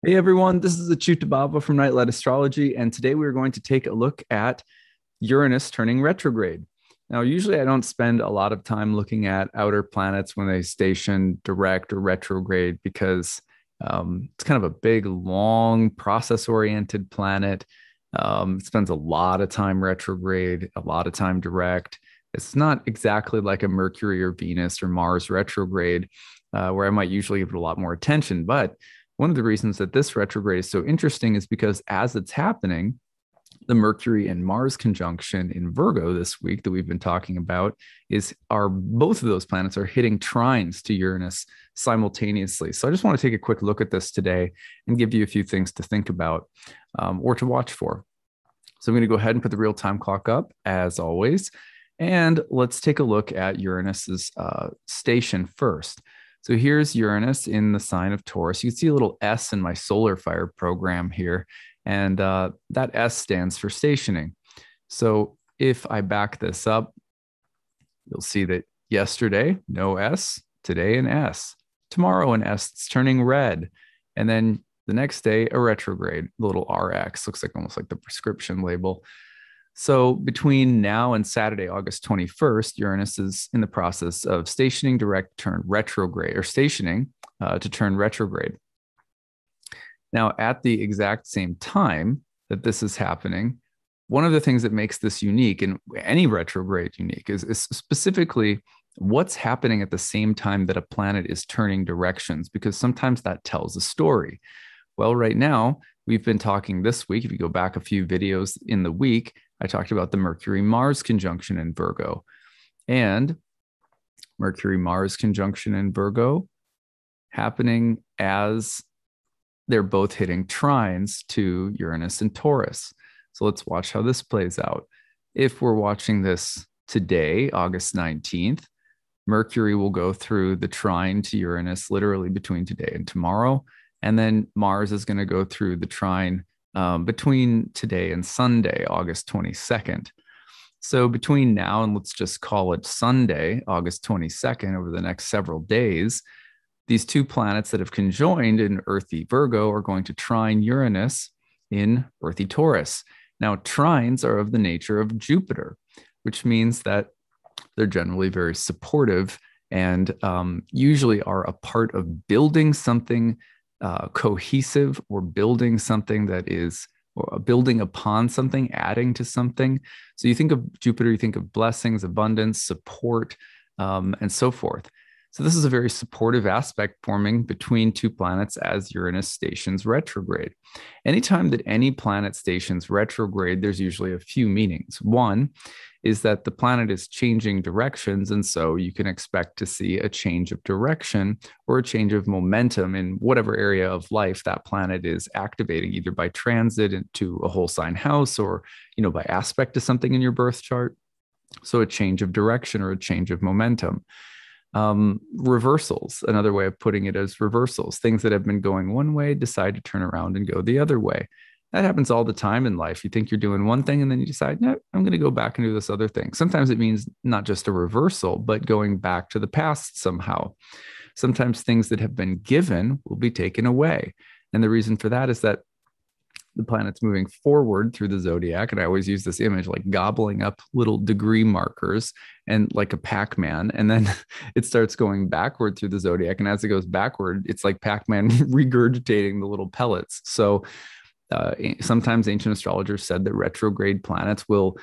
Hey everyone, this is acyuta-bhava from Nightlight Astrology, and today we're going to take a look at Uranus turning retrograde. Now, usually I don't spend a lot of time looking at outer planets when they station direct or retrograde because it's kind of a big, long, process-oriented planet. It spends a lot of time retrograde, a lot of time direct. It's not exactly like a Mercury or Venus or Mars retrograde, where I might usually give it a lot more attention, but one of the reasons that this retrograde is so interesting is because as it's happening, the Mercury and Mars conjunction in Virgo this week that we've been talking about is are both of those planets are hitting trines to Uranus simultaneously. So I just want to take a quick look at this today and give you a few things to think about or to watch for. So I'm going to go ahead and put the real time clock up as always, and let's take a look at Uranus's station first. So here's Uranus in the sign of Taurus. You can see a little S in my solar fire program here, and that S stands for stationing. So if I back this up, you'll see that yesterday, no S, today an S, tomorrow an S, it's turning red, and then the next day a retrograde, a little RX, looks like almost like the prescription label. So between now and Saturday, August 21st, Uranus is in the process of stationing direct turn retrograde or stationing to turn retrograde. Now, at the exact same time that this is happening, one of the things that makes this unique and any retrograde unique is specifically what's happening at the same time that a planet is turning directions, because sometimes that tells a story. Well, right now, we've been talking this week, if you go back a few videos in the week, I talked about the Mercury-Mars conjunction in Virgo. And Mercury-Mars conjunction in Virgo happening as they're both hitting trines to Uranus and Taurus. So let's watch how this plays out. If we're watching this today, August 19th, Mercury will go through the trine to Uranus literally between today and tomorrow. And then Mars is going to go through the trine between today and Sunday, August 22nd. So between now and let's just call it Sunday, August 22nd, over the next several days, these two planets that have conjoined in earthy Virgo are going to trine Uranus in earthy Taurus. Now, trines are of the nature of Jupiter, which means that they're generally very supportive and usually are a part of building something cohesive or building something that is or building upon something, adding to something. So you think of Jupiter, you think of blessings, abundance, support, and so forth. So this is a very supportive aspect forming between two planets as Uranus stations retrograde. Anytime that any planet stations retrograde, there's usually a few meanings. One is that the planet is changing directions, and so you can expect to see a change of direction or a change of momentum in whatever area of life that planet is activating, either by transit into a whole sign house or, by aspect to something in your birth chart. So a change of direction or a change of momentum. Reversals, another way of putting it is reversals. Things that have been going one way decide to turn around and go the other way. That happens all the time in life. You think you're doing one thing and then you decide, no, I'm going to go back and do this other thing. Sometimes it means not just a reversal, but going back to the past somehow. Sometimes things that have been given will be taken away. And the reason for that is that the planet's moving forward through the zodiac. And I always use this image like gobbling up little degree markers and like a Pac-Man. And then it starts going backward through the zodiac. And as it goes backward, it's like Pac-Man regurgitating the little pellets. So sometimes ancient astrologers said that retrograde planets will,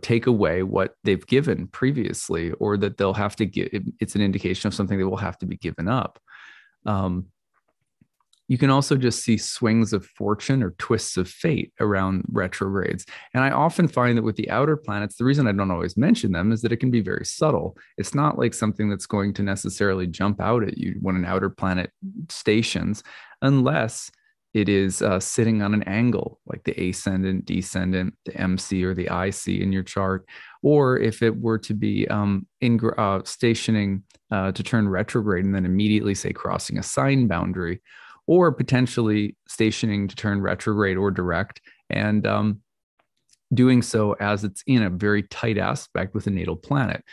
take away what they've given previously, or that they'll have to give. It's an indication of something that will have to be given up. You can also just see swings of fortune or twists of fate around retrogrades. And I often find that with the outer planets, the reason I don't always mention them is that it can be very subtle. It's not like something that's going to necessarily jump out at you when an outer planet stations, unless it is sitting on an angle, like the ascendant, descendant, the MC or the IC in your chart, or if it were to be stationing to turn retrograde and then immediately, say, crossing a sign boundary, or potentially stationing to turn retrograde or direct and doing so as it's in a very tight aspect with a natal planet.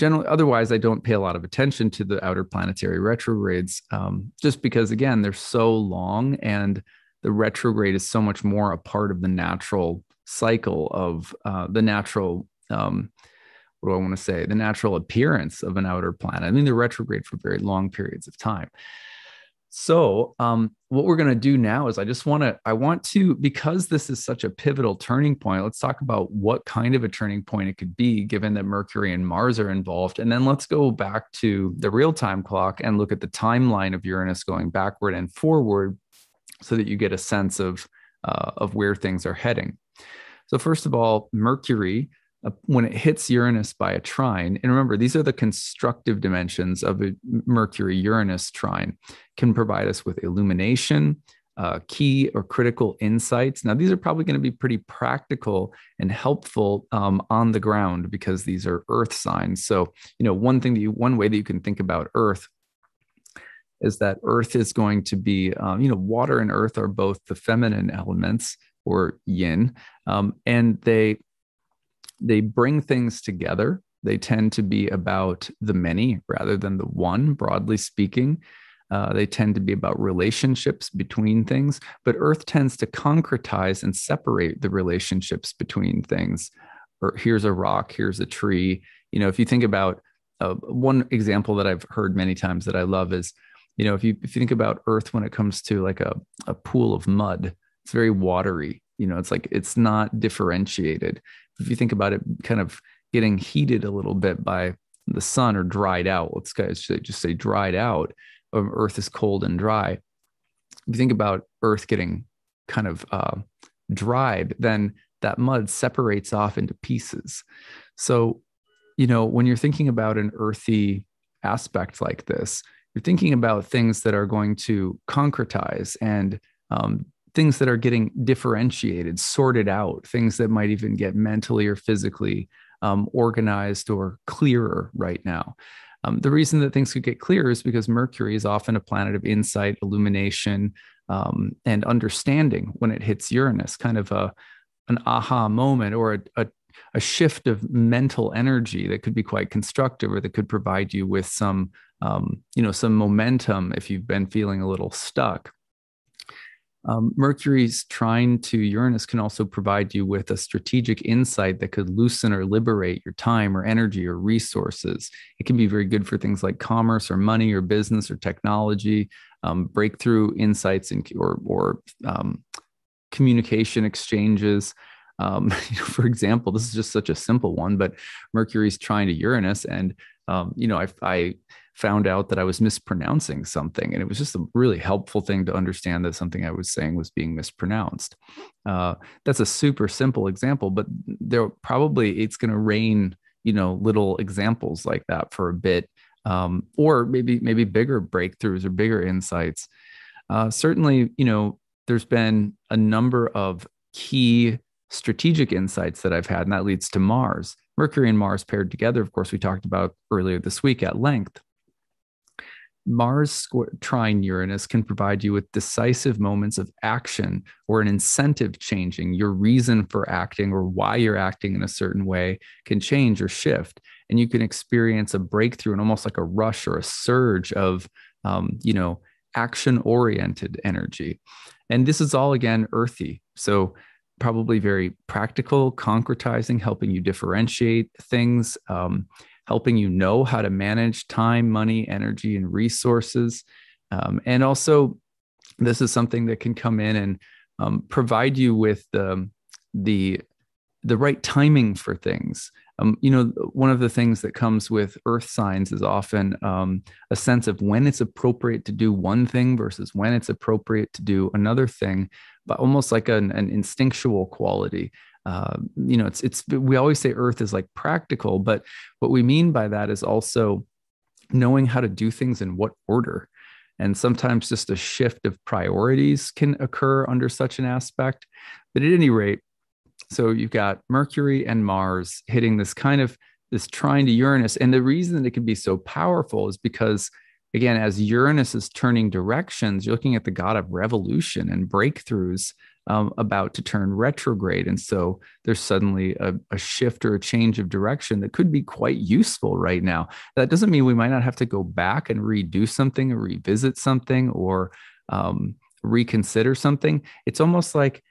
generally, otherwise, I don't pay a lot of attention to the outer planetary retrogrades, just because, again, they're so long, and the retrograde is so much more a part of the natural cycle of the natural, what do I want to say, the natural appearance of an outer planet. I mean, they're retrograde for very long periods of time. So, what we're going to do now is I want to, because this is such a pivotal turning point, let's talk about what kind of a turning point it could be, given that Mercury and Mars are involved. And then let's go back to the real time clock and look at the timeline of Uranus going backward and forward so that you get a sense of where things are heading. So, first of all, Mercury, when it hits Uranus by a trine, and remember, these are the constructive dimensions of a Mercury-Uranus trine, can provide us with illumination, key or critical insights. Now, these are probably going to be pretty practical and helpful on the ground, because these are Earth signs. So, one way that you can think about Earth is that Earth is going to be, water and Earth are both the feminine elements, or yin, and they bring things together. They tend to be about the many rather than the one, broadly speaking. They tend to be about relationships between things, but Earth tends to concretize and separate the relationships between things. Or here's a rock, here's a tree. If you think about one example that I've heard many times that I love is, if you think about Earth when it comes to like a pool of mud, it's very watery. It's like it's not differentiated. If you think about it kind of getting heated a little bit by the sun or dried out, let's just say dried out, Earth is cold and dry. If you think about Earth getting kind of dried, then that mud separates off into pieces. So, when you're thinking about an earthy aspect like this, you're thinking about things that are going to concretize and things that are getting differentiated, sorted out, things that might even get mentally or physically organized or clearer right now. The reason that things could get clearer is because Mercury is often a planet of insight, illumination, and understanding when it hits Uranus, kind of an aha moment or a shift of mental energy that could be quite constructive, or that could provide you with some momentum if you've been feeling a little stuck. Mercury's trine to Uranus can also provide you with a strategic insight that could loosen or liberate your time or energy or resources. It can be very good for things like commerce or money or business or technology, breakthrough insights or communication exchanges. For example, this is just such a simple one, but Mercury's trine to Uranus, and I found out that I was mispronouncing something, and it was just a really helpful thing to understand that something I was saying was being mispronounced. That's a super simple example, but it's going to rain, little examples like that for a bit, or maybe bigger breakthroughs or bigger insights. Certainly, there's been a number of key strategic insights that I've had, and that leads to Mars. Mercury and Mars paired together, of course, we talked about earlier this week at length. Mars trine Uranus can provide you with decisive moments of action or an incentive changing. Your reason for acting or why you're acting in a certain way can change or shift. And you can experience a breakthrough and almost like a rush or a surge of, action-oriented energy. And this is all, again, earthy. So probably very practical, concretizing, helping you differentiate things, helping you know how to manage time, money, energy, and resources. And also, this is something that can come in and provide you with the right timing for things. One of the things that comes with earth signs is often a sense of when it's appropriate to do one thing versus when it's appropriate to do another thing, but almost like an instinctual quality. We always say earth is like practical, but what we mean by that is also knowing how to do things in what order. And sometimes just a shift of priorities can occur under such an aspect. But at any rate, so you've got Mercury and Mars hitting this trine to Uranus. And the reason that it can be so powerful is because again, as Uranus is turning directions, you're looking at the god of revolution and breakthroughs about to turn retrograde. And so there's suddenly a shift or a change of direction that could be quite useful right now. That doesn't mean we might not have to go back and redo something or revisit something or reconsider something. It's almost like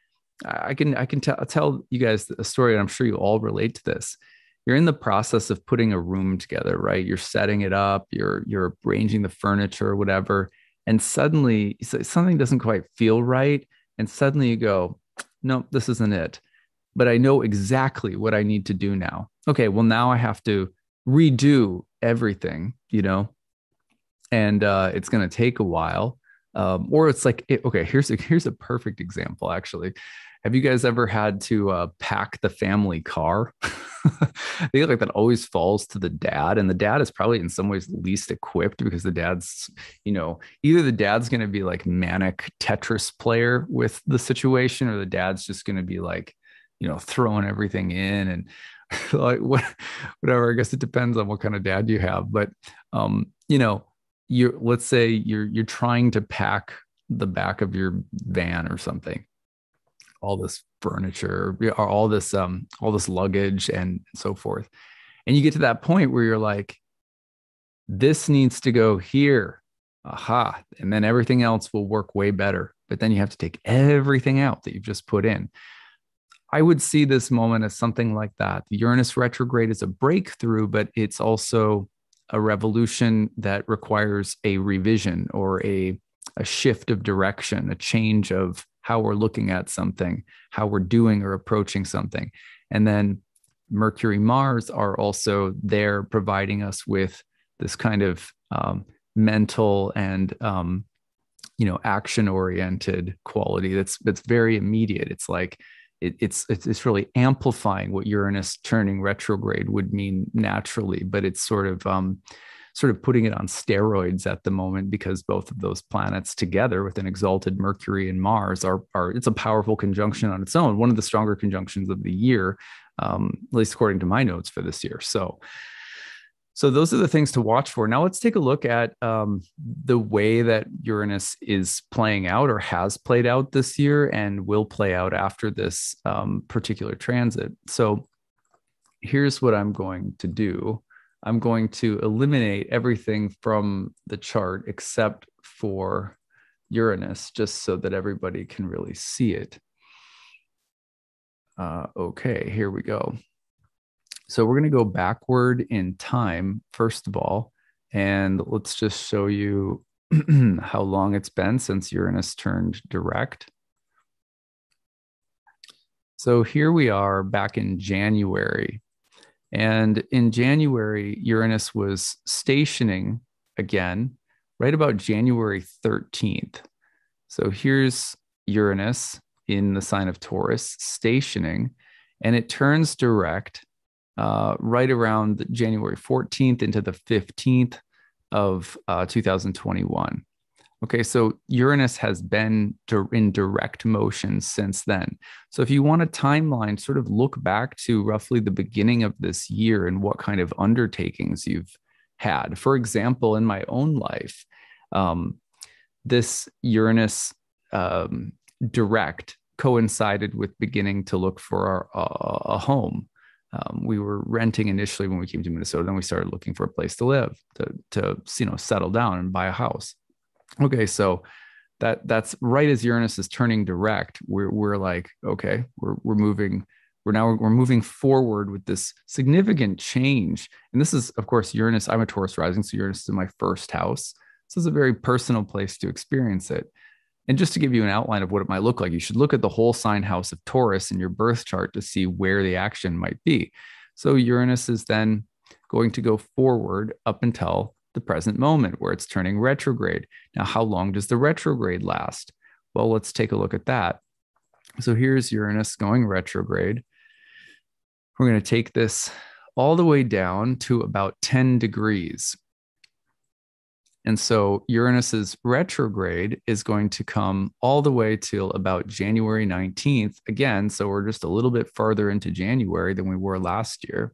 I can tell you guys a story, and I'm sure you all relate to this. You're in the process of putting a room together, right? You're setting it up, you're arranging the furniture or whatever, and suddenly something doesn't quite feel right, and suddenly you go, "No, this isn't it." But I know exactly what I need to do now. Okay, well now I have to redo everything, and it's going to take a while. Or it's like, okay, here's a perfect example, actually. Have you guys ever had to pack the family car? I feel like that always falls to the dad, and the dad is probably in some ways least equipped because the dad's, either the dad's going to be like manic Tetris player with the situation, or the dad's just going to be like, throwing everything in and like whatever. I guess it depends on what kind of dad you have, but let's say you're trying to pack the back of your van or something, all this furniture or all this luggage and so forth, and you get to that point where you're like, this needs to go here, aha, and then everything else will work way better. But then you have to take everything out that you've just put in. I would see this moment as something like that. The Uranus retrograde is a breakthrough, but it's also a revolution that requires a revision or a shift of direction, a change of how we're looking at something, how we're doing or approaching something. And then Mercury, Mars are also there providing us with this kind of mental and action oriented quality that's very immediate. It's like it's really amplifying what Uranus turning retrograde would mean naturally, but it's sort of putting it on steroids at the moment, because both of those planets together with an exalted Mercury and Mars are it's a powerful conjunction on its own, one of the stronger conjunctions of the year, at least according to my notes for this year. So those are the things to watch for. Now let's take a look at the way that Uranus is playing out or has played out this year and will play out after this particular transit. So here's what I'm going to do. I'm going to eliminate everything from the chart except for Uranus, just so that everybody can really see it. Okay, here we go. So we're going to go backward in time, first of all, and let's just show you how long it's been since Uranus turned direct. So here we are back in January. And in January, Uranus was stationing again, right about January 13th. So here's Uranus in the sign of Taurus stationing, and it turns direct right around January 14th into the 15th of 2021. Okay, so Uranus has been in direct motion since then. So if you want a timeline, sort of look back to roughly the beginning of this year and what kind of undertakings you've had. For example, in my own life, this Uranus direct coincided with beginning to look for a home. We were renting initially when we came to Minnesota, then we started looking for a place to live, to settle down and buy a house. Okay, so that's right as Uranus is turning direct. We're like, okay, we're moving. We're moving forward with this significant change. And this is, of course, Uranus. I'm a Taurus rising, so Uranus is in my first house. This is a very personal place to experience it. And just to give you an outline of what it might look like, you should look at the whole sign house of Taurus in your birth chart to see where the action might be. So Uranus is then going to go forward up until the present moment where it's turning retrograde. Now, how long does the retrograde last? Well, let's take a look at that. So here's Uranus going retrograde. We're going to take this all the way down to about 10 degrees. And so Uranus's retrograde is going to come all the way till about January 19th again. So we're just a little bit farther into January than we were last year.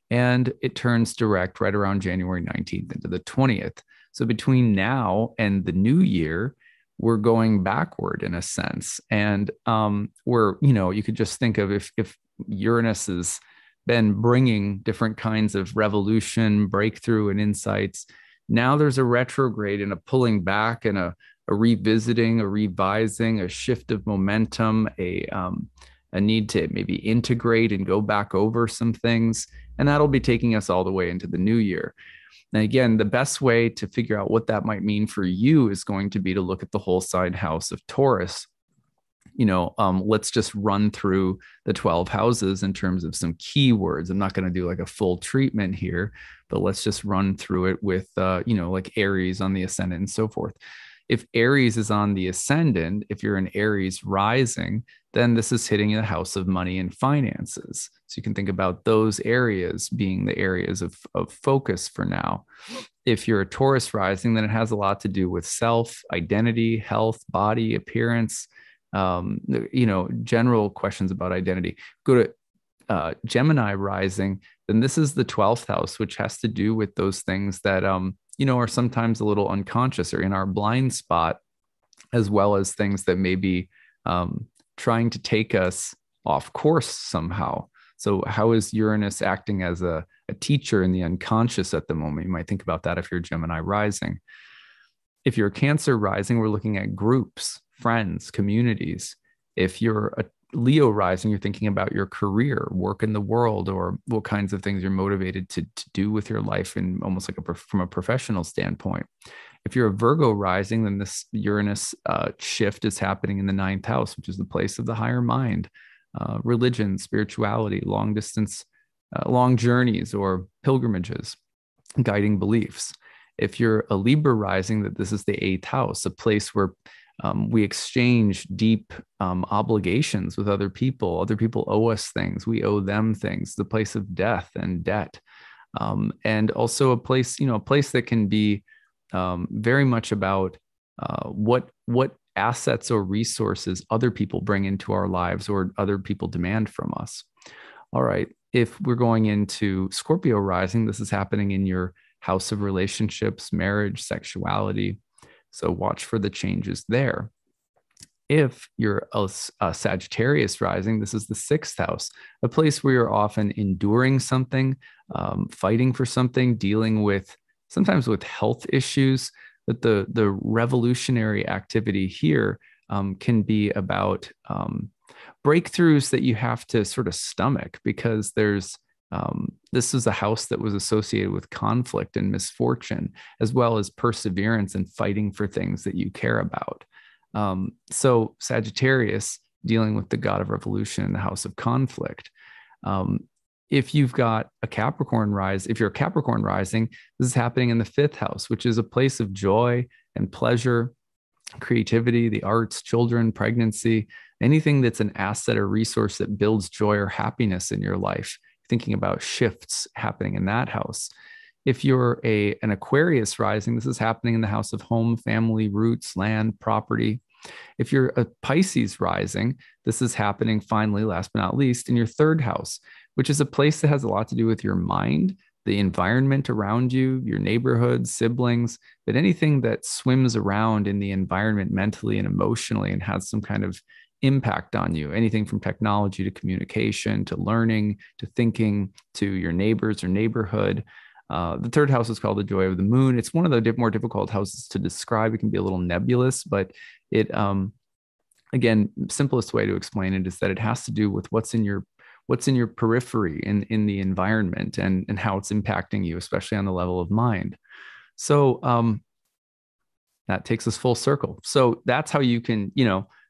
And it turns direct right around January 19th into the 20th. So between now and the new year, we're going backward in a sense. And you could just think of if Uranus has been bringing different kinds of revolution, breakthrough, and insights. Now there's a retrograde and a pulling back and a revisiting, a revising, a shift of momentum, a need to maybe integrate and go back over some things. And that'll be taking us all the way into the new year. And again, the best way to figure out what that might mean for you is going to be to look at the whole sign house of Taurus. Let's just run through the 12 houses in terms of some keywords. I'm not going to do like a full treatment here, but let's just run through it with, like Aries on the ascendant and so forth. If Aries is on the ascendant, if you're an Aries rising, then this is hitting the house of money and finances. So you can think about those areas being the areas of focus for now. If you're a Taurus rising, then it has a lot to do with self, identity, health, body, appearance, general questions about identity. Go to Gemini rising, then this is the 12th house, which has to do with those things that, are sometimes a little unconscious or in our blind spot, as well as things that may be trying to take us off course somehow. So how is Uranus acting as a teacher in the unconscious at the moment? You might think about that if you're Gemini rising. If you're Cancer rising, we're looking at groups, friends, communities. If you're a Leo rising, you're thinking about your career, work in the world, or what kinds of things you're motivated to do with your life in almost like from a professional standpoint. If you're a Virgo rising, then this Uranus shift is happening in the 9th house, which is the place of the higher mind, religion, spirituality, long distance, long journeys or pilgrimages, guiding beliefs. If you're a Libra rising, that this is the 8th house, a place where we exchange deep obligations with other people. Other people owe us things. We owe them things. The place of death and debt, and also a place that can be very much about what assets or resources other people bring into our lives or other people demand from us. All right. If we're going into Scorpio rising, this is happening in your house of relationships, marriage, sexuality. So watch for the changes there. If you're a Sagittarius rising, this is the 6th house, a place where you're often enduring something, fighting for something, dealing with sometimes with health issues. But the revolutionary activity here can be about breakthroughs that you have to sort of stomach, because this is a house that was associated with conflict and misfortune, as well as perseverance and fighting for things that you care about. So Sagittarius dealing with the god of revolution in the house of conflict. If you've got a Capricorn if you're a Capricorn rising, this is happening in the 5th house, which is a place of joy and pleasure, creativity, the arts, children, pregnancy, anything that's an asset or resource that builds joy or happiness in your life. Thinking about shifts happening in that house. If you're an Aquarius rising, this is happening in the house of home, family, roots, land, property. If you're a Pisces rising, this is happening finally, last but not least, in your 3rd house, which is a place that has a lot to do with your mind, the environment around you, your neighborhood, siblings, but anything that swims around in the environment mentally and emotionally and has some kind of impact on you, anything from technology to communication to learning to thinking to your neighbors or neighborhood. The 3rd house is called the joy of the moon. It's one of the more difficult houses to describe. It can be a little nebulous, but it, again, simplest way to explain it is that it has to do with what's in your periphery in the environment and how it's impacting you, especially on the level of mind. So that takes us full circle. So that's how you can,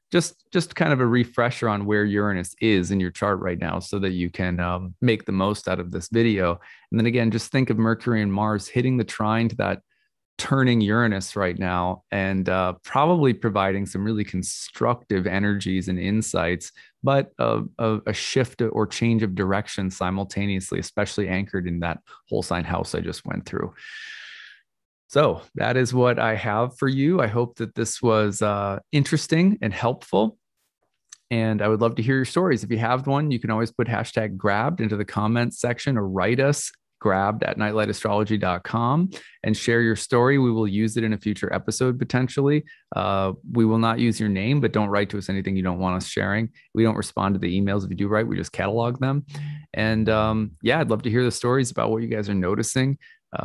just kind of a refresher on where Uranus is in your chart right now so that you can make the most out of this video. And then again, just think of Mercury and Mars hitting the trine to that turning Uranus right now, and probably providing some really constructive energies and insights, but a shift or change of direction simultaneously, especially anchored in that whole sign house I just went through. So that is what I have for you. I hope that this was interesting and helpful. And I would love to hear your stories. If you have one, you can always put #grabbed into the comments section or write us grabbed at nightlightastrology.com and share your story. We will use it in a future episode potentially. We will not use your name, but don't write to us anything you don't want us sharing. We don't respond to the emails if you do write, we just catalog them. And yeah, I'd love to hear the stories about what you guys are noticing,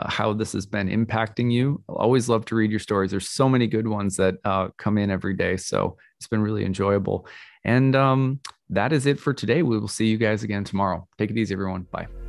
how this has been impacting you. I'll always love to read your stories. There's so many good ones that come in every day. So it's been really enjoyable. And that is it for today. We will see you guys again tomorrow. Take it easy, everyone. Bye.